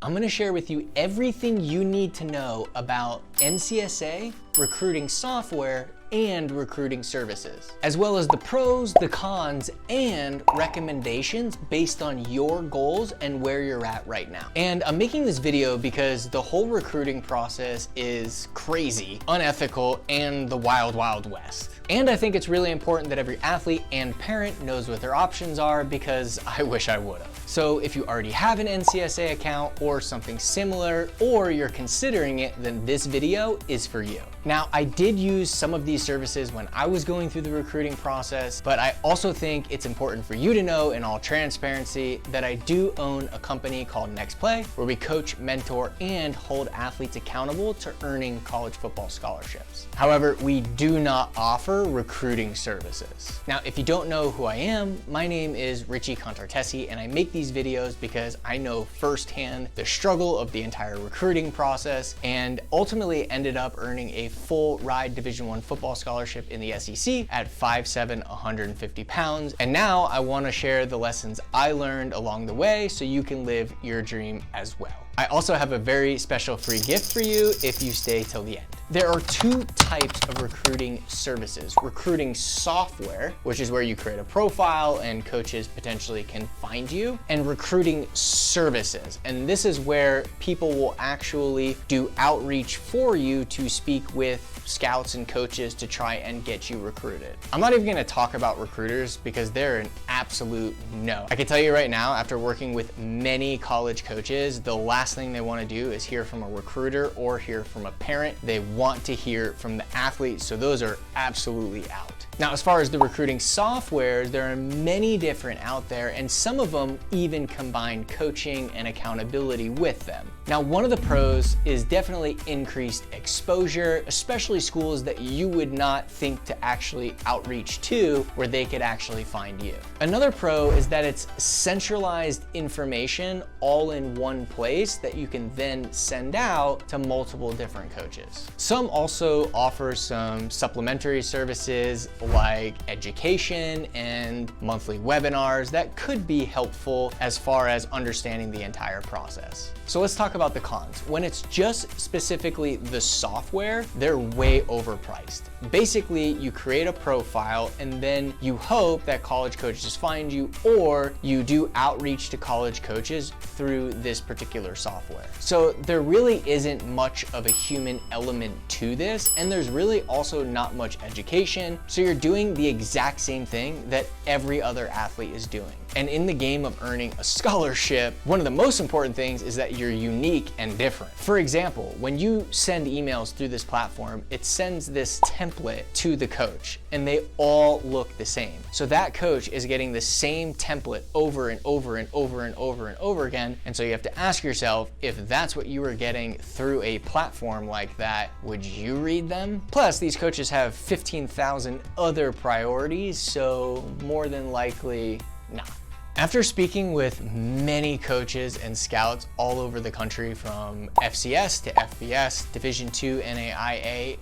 I'm gonna share with you everything you need to know about NCSA, recruiting software, and recruiting services, as well as the pros, the cons, and recommendations based on your goals and where you're at right now. And I'm making this video because the whole recruiting process is crazy, unethical, and the wild, wild west. And I think it's really important that every athlete and parent knows what their options are, because I wish I would have. So if you already have an NCSA account or something similar, or you're considering it, then this video is for you. Now, I did use some of these services when I was going through the recruiting process, but I also think it's important for you to know, in all transparency, that I do own a company called NextPlay, where we coach, mentor, and hold athletes accountable to earning college football scholarships. However, we do not offer recruiting services. Now, if you don't know who I am, my name is Richie Contartesi, and I make these videos because I know firsthand the struggle of the entire recruiting process, and ultimately ended up earning a full ride Division I football scholarship in the SEC at 5'7", 150 pounds. And now I want to share the lessons I learned along the way so you can live your dream as well. I also have a very special free gift for you if you stay till the end. There are two types of recruiting services: recruiting software, which is where you create a profile and coaches potentially can find you, and recruiting services. And this is where people will actually do outreach for you to speak with scouts and coaches to try and get you recruited. I'm not even gonna talk about recruiters because they're an absolute no. I can tell you right now, after working with many college coaches, the last thing they wanna do is hear from a recruiter or hear from a parent. They want to hear from the athlete, so those are absolutely out. Now, as far as the recruiting softwares, there are many different out there, and some of them even combine coaching and accountability with them. Now, one of the pros is definitely increased exposure, especially schools that you would not think to actually outreach to, where they could actually find you. Another pro is that it's centralized information all in one place that you can then send out to multiple different coaches. Some also offer some supplementary services like education and monthly webinars that could be helpful as far as understanding the entire process. So let's talk about the cons. When it's just specifically the software, they're way overpriced. Basically, you create a profile and then you hope that college coaches find you, or you do outreach to college coaches through this particular software. So there really isn't much of a human element to this, and there's really also not much education. So you're doing the exact same thing that every other athlete is doing. And in the game of earning a scholarship, one of the most important things is that you're unique and different. For example, when you send emails through this platform, it sends this template to the coach, and they all look the same. So that coach is getting the same template over and over and over and over and over again. And so you have to ask yourself, if that's what you were getting through a platform like that, would you read them? Plus, these coaches have 15,000 other priorities, so more than likely not. After speaking with many coaches and scouts all over the country, from FCS to FBS, Division II, NAIA,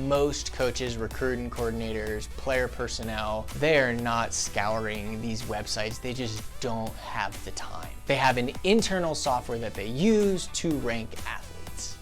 most coaches, recruiting coordinators, player personnel, they are not scouring these websites. They just don't have the time. They have an internal software that they use to rank athletes.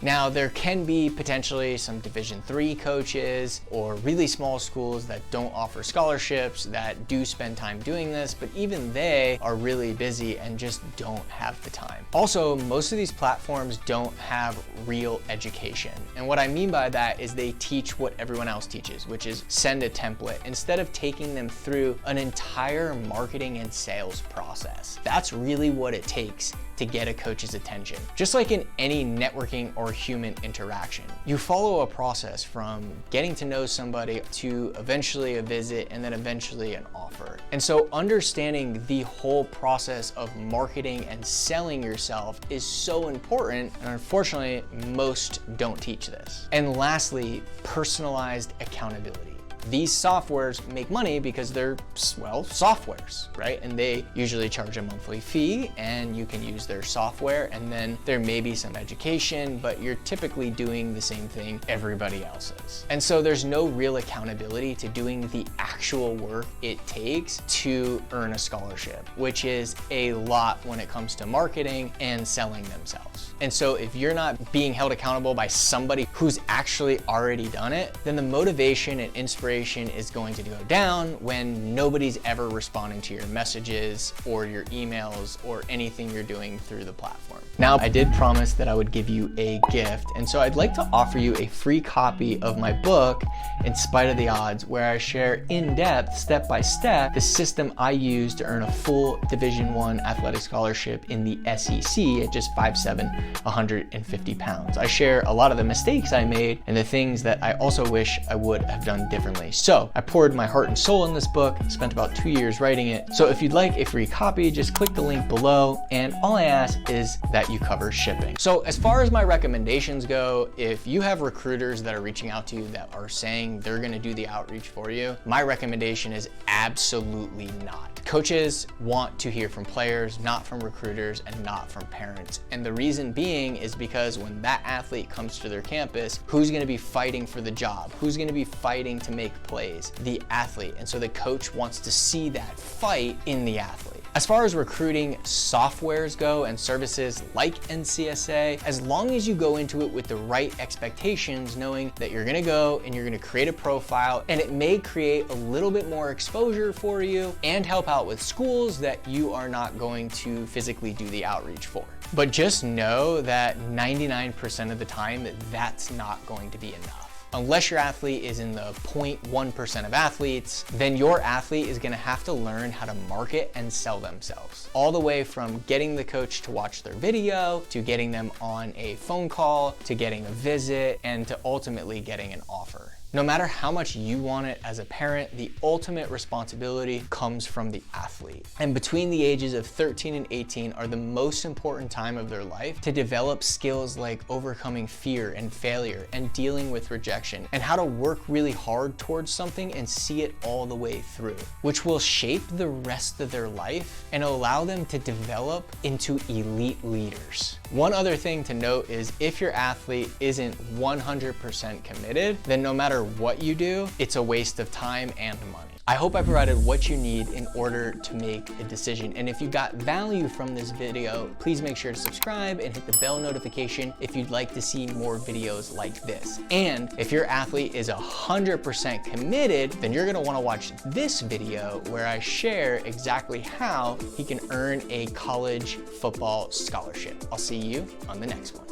Now, there can be potentially some Division III coaches or really small schools that don't offer scholarships that do spend time doing this, but even they are really busy and just don't have the time. Also, most of these platforms don't have real education. And what I mean by that is they teach what everyone else teaches, which is send a template, instead of taking them through an entire marketing and sales process. That's really what it takes to get a coach's attention. Just like in any networking or human interaction, you follow a process from getting to know somebody to eventually a visit and then eventually an offer. And so understanding the whole process of marketing and selling yourself is so important, and unfortunately, most don't teach this. And lastly, personalized accountability. these softwares make money because they're, well, softwares, right? And they usually charge a monthly fee and you can use their software, and then there may be some education, but you're typically doing the same thing everybody else is. And so there's no real accountability to doing the actual work it takes to earn a scholarship, which is a lot when it comes to marketing and selling themselves. And so if you're not being held accountable by somebody who's actually already done it, then the motivation and inspiration is going to go down when nobody's ever responding to your messages or your emails or anything you're doing through the platform. Now, I did promise that I would give you a gift, and so I'd like to offer you a free copy of my book, In Spite of the Odds, where I share in depth, step by step, the system I use to earn a full Division I athletic scholarship in the SEC at just 5'7", 150 pounds. I share a lot of the mistakes I made and the things that I also wish I would have done differently. So I poured my heart and soul in this book, spent about 2 years writing it. So if you'd like a free copy, just click the link below, and all I ask is that you cover shipping. So as far as my recommendations go, if you have recruiters that are reaching out to you that are saying they're gonna do the outreach for you, my recommendation is absolutely not. Coaches want to hear from players, not from recruiters and not from parents. And the reason being is because when that athlete comes to their campus, who's gonna be fighting for the job? Who's gonna be fighting to make plays? The athlete. And so the coach wants to see that fight in the athlete. As far as recruiting softwares go and services like NCSA, as long as you go into it with the right expectations, knowing that you're gonna go and you're gonna create a profile, and it may create a little bit more exposure for you and help out with schools that you are not going to physically do the outreach for. But just know that 99% of the time that that's not going to be enough. Unless your athlete is in the 0.1% of athletes, then your athlete is gonna have to learn how to market and sell themselves. All the way from getting the coach to watch their video, to getting them on a phone call, to getting a visit, and to ultimately getting an offer. No matter how much you want it as a parent, the ultimate responsibility comes from the athlete. And between the ages of 13 and 18 are the most important time of their life to develop skills like overcoming fear and failure and dealing with rejection, and how to work really hard towards something and see it all the way through, which will shape the rest of their life and allow them to develop into elite leaders. One other thing to note is if your athlete isn't 100% committed, then no matter what you do, it's a waste of time and money. I hope I provided what you need in order to make a decision. And if you got value from this video, please make sure to subscribe and hit the bell notification if you'd like to see more videos like this. And if your athlete is 100% committed, then you're gonna wanna watch this video where I share exactly how he can earn a college football scholarship. I'll see you on the next one.